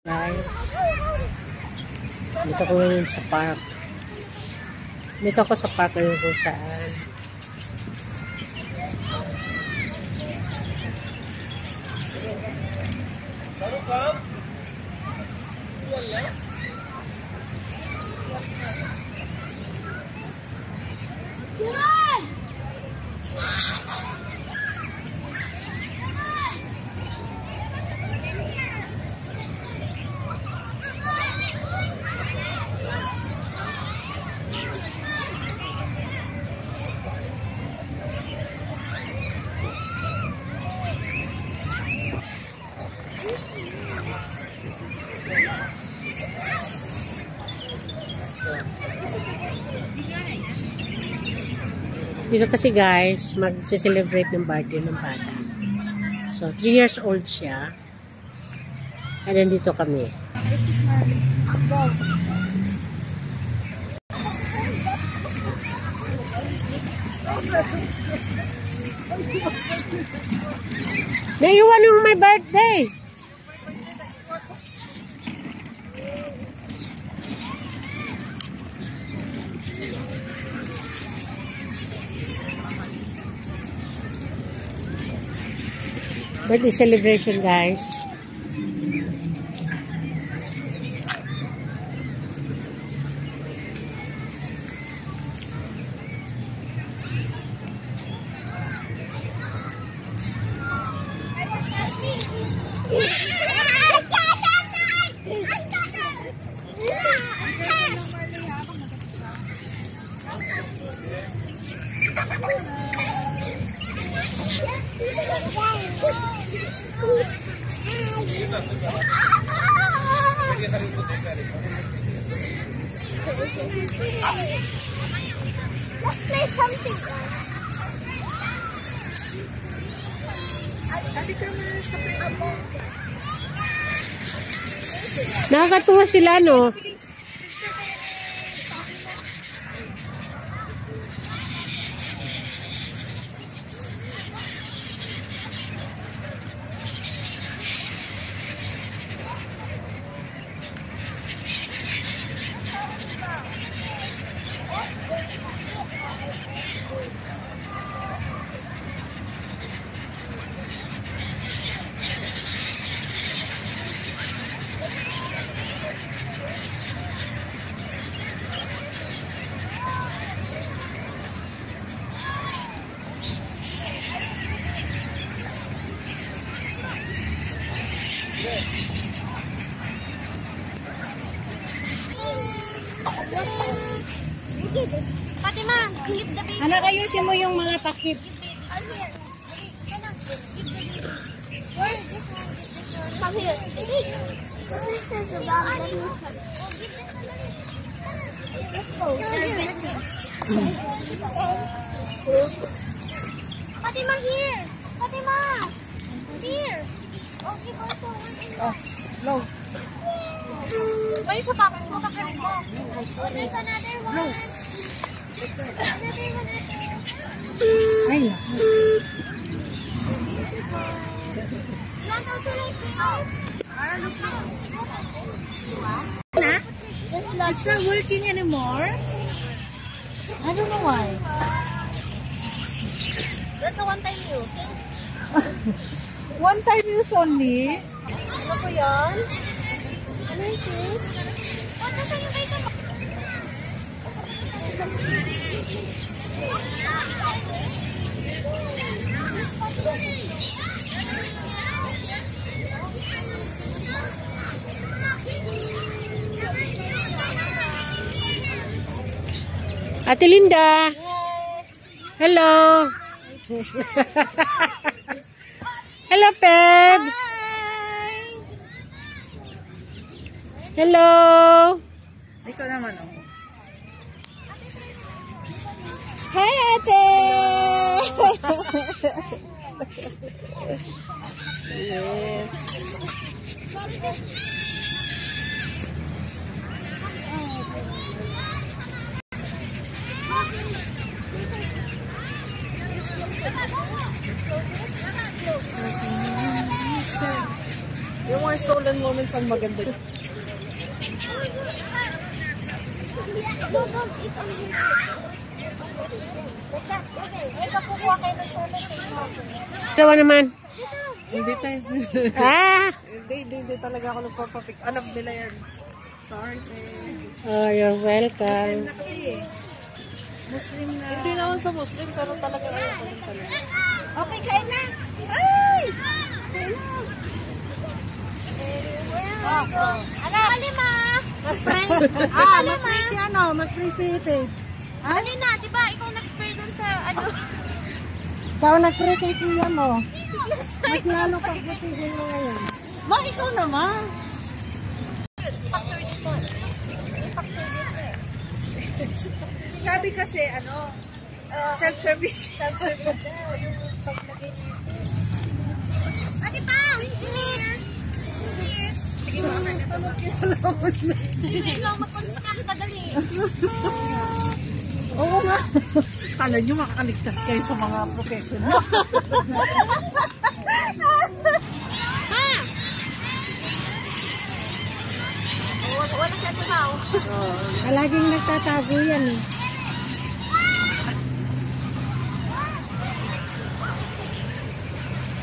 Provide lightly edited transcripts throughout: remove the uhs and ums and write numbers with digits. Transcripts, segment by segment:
Guys, dito ko ngayon sa park. Dito ako sa park ngayon kung saan. Dito kasi guys, mag-celebrate ng birthday ng bata. So, 3 years old siya. And then dito kami. Naiwan yung my birthday! Birthday celebration, guys. Let's play something. Nakakatuwa sila, no? Fatima, give the baby. Anak, ayusin mo yung mga takip. Where is this one? Come here. Let's go. Fatima, here. Fatima, here. Oh, give us one. Oh, no. May sapatos mo, tanggalin mo. Oh, there's another one. Another one. Ay, Not also like this. It's not working anymore. I don't know why. That's a one-time use. One time use only. Ano po yun? Ano yung sis? Oh, nasan yung kayo mo? Ate Linda. Hello. Hello, Pebs. Hello. Ito naman, oh. Hi, ate! Yes. You want stolen moments ang maganda. Sawa naman. Hindi tayo. Ah! Hindi talaga ako nagpapapick. Alam nila yan. Sorry, Oh, you're welcome. na kasi Muslim na. Hindi naman sa Muslim, pero talaga ayaw ko lang talaga. Okay, kain na! Ay! Kain na! Ano? Alima! Mag-free si ano? Mag-free si Paige. Alina, di ba ikaw nag-spray dun sa ano? Ikaw nag-free kay kuya mo. Mas lalo pag matigil mo ngayon. Ma, ikaw naman! Factor dito. Factor dito. Sabi kasi, ano, self-service. Self-service. Ate pa! Please! Sige mo. Ano kinalaman na? Hindi ikaw mag-construct kadali. Oo nga. Kala nyo makakaligtas kayo sa mga professional. Ha! Wala si Ate Mau. Laging nagtatago yan eh.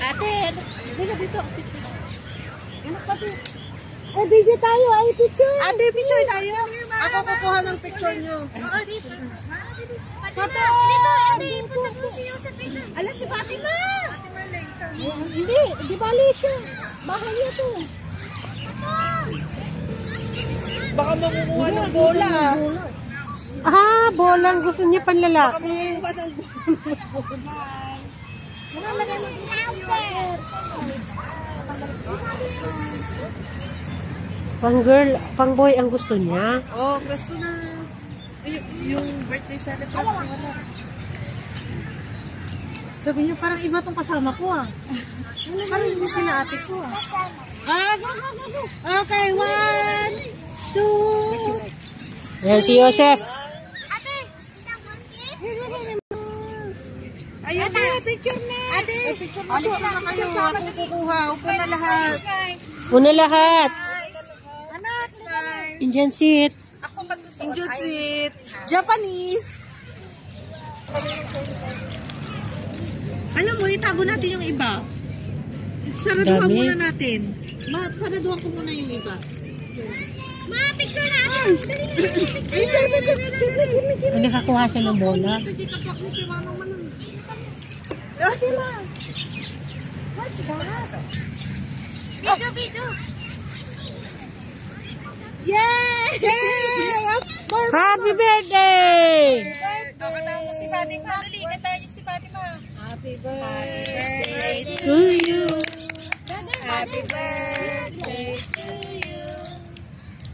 Ate, dito dito. Ano pa dito? Eh, video tayo. Ay, picture. Ate, picture tayo. Ako kukuha ng picture nyo. Oo, dito. Dito, Ate. Punta mo si Joseph ito. Ala, si Fatima. Hindi, di bali siya. Bahay niya to. Baka makukuha ng bola. Ah, bolang gusto niya Baka panlalaki. makukuha ng bola. Pang girl, pang boy ang gusto niya. Oh, gusto na. Yung birthday celebrant. Wala. Sabi niyo, parang iba tong kasama ko ah. Parang hindi sila ate ko ah. Go. Okay, 1, 2. Yan si Joseph. Ate! Ayan na. Picture na. Ate, picture na po. Ano kayo? Ako kukuha. Upo na lahat. Una lahat. Indian seat. Ako magsusuot. Injured seat. Japanese. Alam mo, itago natin yung iba. Saraduhan Dami. muna natin. Saraduhan ko muna yung iba. Ma, picture na! Dali na! Ano nakakuha siya ng bola? Video! Yay! Happy birthday! Kakatawa mo si Fatima. Dali, kantahan niyo si Fatima. Happy birthday To you. Happy birthday to you.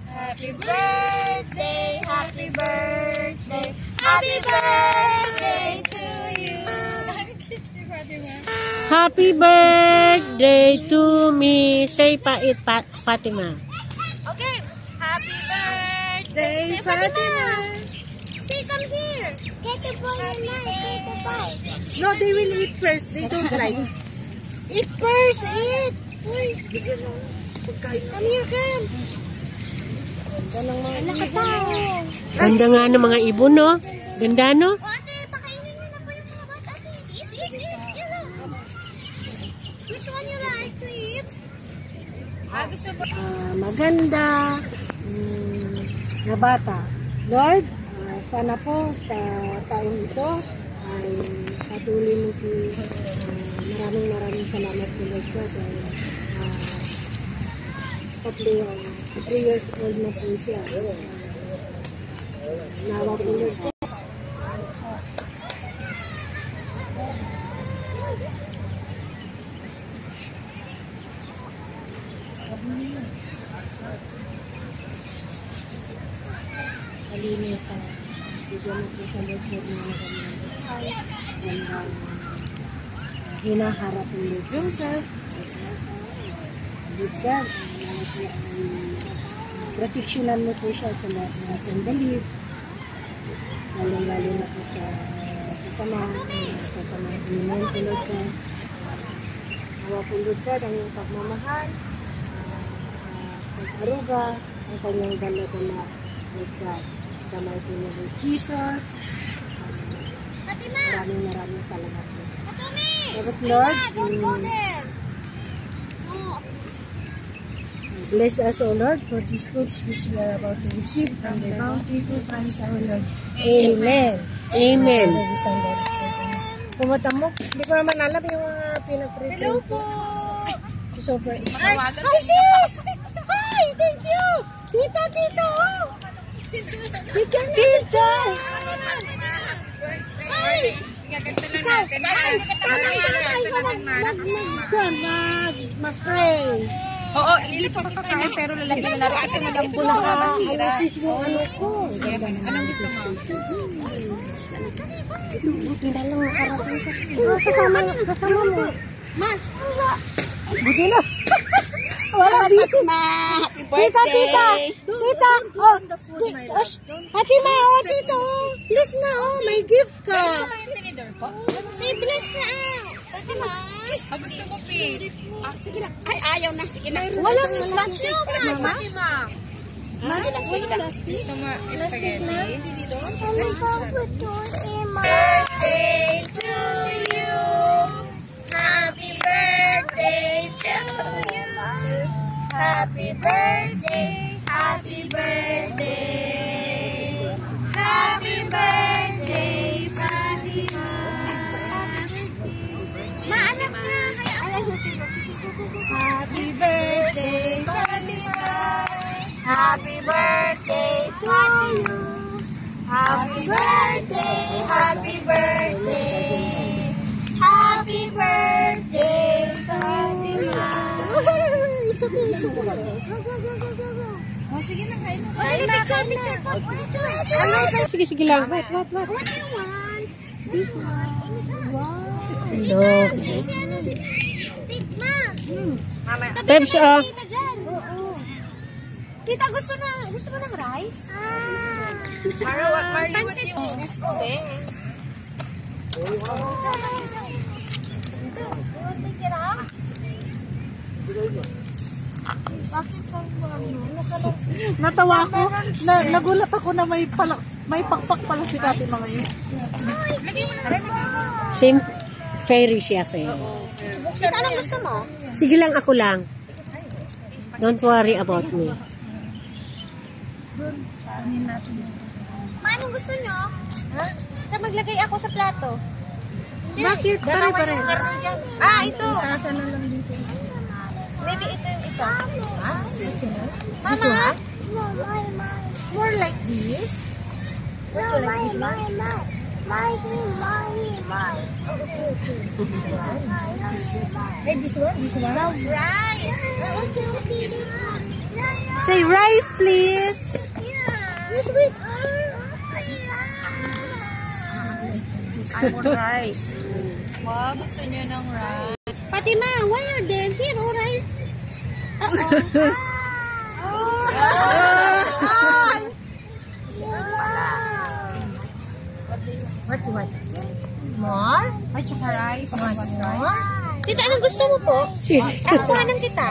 Happy birthday, happy birthday, happy birthday to you. Happy birthday to me. Say pait Fatima. Okay, happy birthday, Day, Fatima. Say, come here. Get the boy and get the boy. No, they will eat first. They don't like. Eat first, eat. Uy, bigyan mo. Pagkain. Come here, come. Ganda ng mga ibon. Ganda nga ng mga ibon, no? Ganda, no? O, ate, pakainin niyo na po yung mga bata. Ate, eat. You know. Which one you like to eat? Gusto mo? Maganda na bata. Lord, sana po sa taong ito ay patuloy mo po maraming salamat po Lord ko dahil 3 years old na po siya. Nawa po Lord ko. Malinis sa bigyan mo po sa Lord ko na magandang hinaharap ng Lord ko. Yung sa Lord God, proteksyonan mo po siya sa lahat ng sandali. Lalo na po sa sasama elemento Lord God. Nawa po Lord God ang iyong pagmamahal. Aruga, ang kanyang dala-dala with God. Kamay po niya with Jesus. Fatima! Maraming salamat po. Fatumi! Tapos Lord, Don't go there! bless us, O Lord, for these foods which we are about to receive from the bounty through Christ our Lord. Amen. Amen. Pumunta mo, hindi ko naman alam yung mga pinag-prepare. Hello po! Super. Hi, sis! Hi! Thank you! Tita! Tita! Hi! Gaganda lang natin. Mag-pray. Oo, hindi pa kakain pero lalagyan na natin kasi malambot na para masira. Sige, anong gusto mo? Buti na lang nakarating ka. Kasama mo. Ma! Buti na. Wala busy. Happy birthday! Tita! Oh, Fatima, oh, tita, oh. Please na, oh, may gift ka. Tinidor po? Say bless na Fatima! Gusto mo, Pete? Sige lang. Ay, ayaw na. Sige na. Walang plastic, Mama. Gusto mo spaghetti? Birthday to you. Happy birthday to you. Happy birthday. Happy birthday. Happy birthday, Fatima. Maanak na. Happy birthday, Fatima. Happy birthday to you. Happy birthday, happy birthday. Happy birthday, Fatima. It's okay, it's okay. Oh, sige na, kain na. Picture. Sige lang. What do you want? This one. Wow. No. Tikma. Peps, Tita dyan. Tita, gusto mo ng rice? Pansit. Natawa ako. Nagulat ako na may pakpak pala si Kati mga yun. same fairy siya, fairy. Tita, anong gusto mo? Sige lang, ako lang. Don't worry about me. Ma, anong gusto nyo? Ha? Maglagay ako sa plato. Bakit? Pare-pare. Ah, ito. Maybe ito yung isa. Mama? More like this? Hey, this one? Rice. Say rice, please. I want rice. Wow, gusto niyo ng rice. Fatima, why are they here? Oh, rice. What do you want? More? Ay, tsaka rice. More? Tita, anong gusto mo po? Sis. Kuha ng kita.